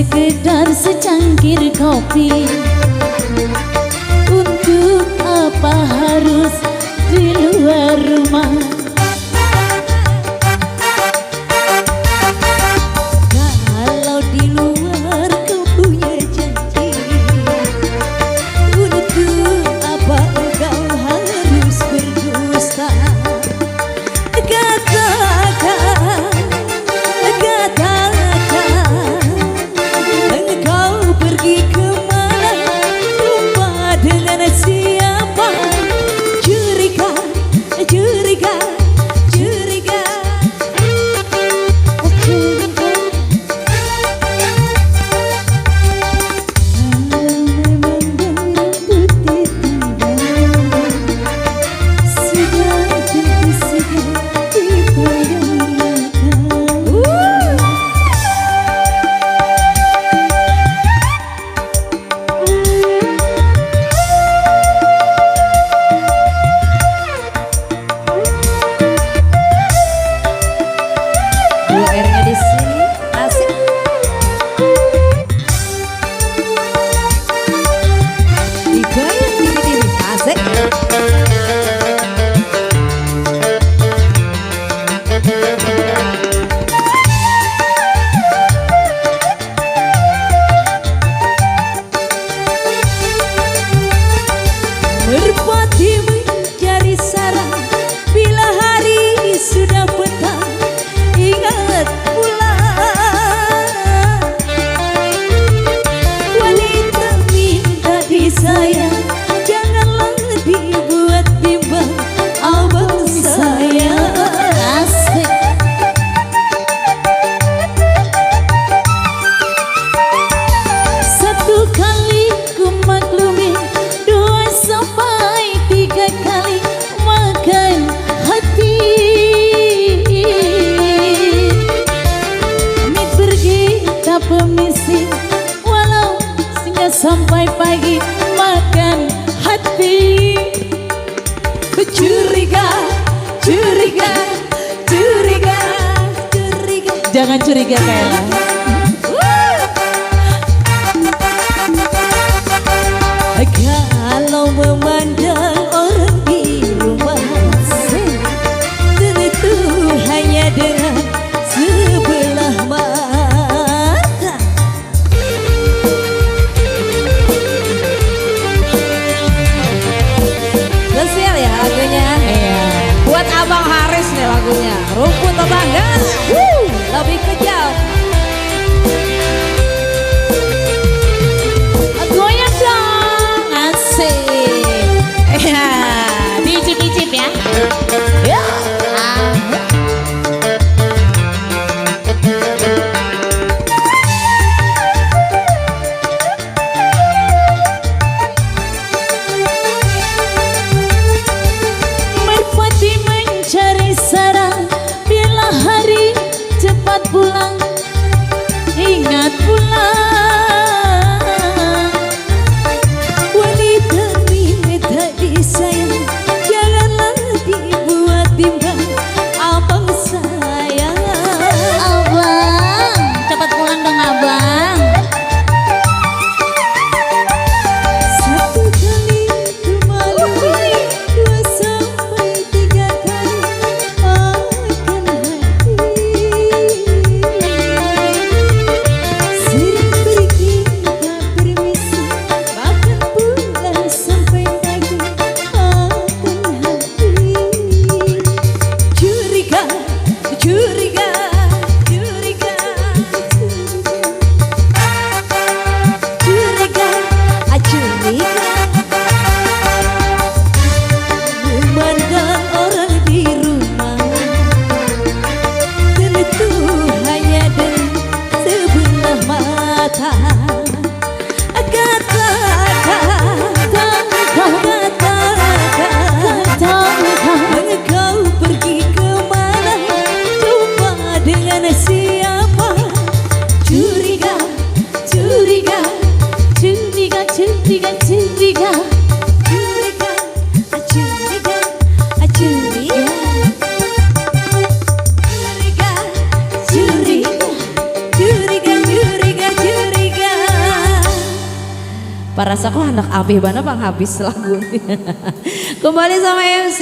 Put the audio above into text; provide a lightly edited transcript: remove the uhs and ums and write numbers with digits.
sekedar secangkir kopi. Untuk apa harus di luar rumah? Kalau di luar kau punya janji, untuk apa engkau harus berdusta? Katakan, katakan, engkau pergi kemana, lupa dengan siapa? Curiga, curiga, curiga, curiga. Kalau memang rambut ditinggal, sudah tentu sudah dipandang mata. Dua R-nya di sini, asik. Digoyang dikit-dikit, asik. Merpati mencari sarang bila hari sudah petang. Ingat pula wanita minta disayang, janganlah dibuat bimbang abang sayang. Asik. Satu kali ku maklumi, dua sampai tiga kali makan hati. Amit pergi tak permisi, walau singgah sampai pagi makan hati. Curiga, curiga, curiga, curiga. Jangan curiga Kayla. Kalau memandang orang di rumah, tentu hanya dengan sebelah mata. Spesial ya lagunya. Iya. Buat Abang Haris nih lagunya. Rumput tetangga. Lebih kejam. Goyang dong, asik. Parasa kok anak apih banget bang habis lagu. Kembali sama MC.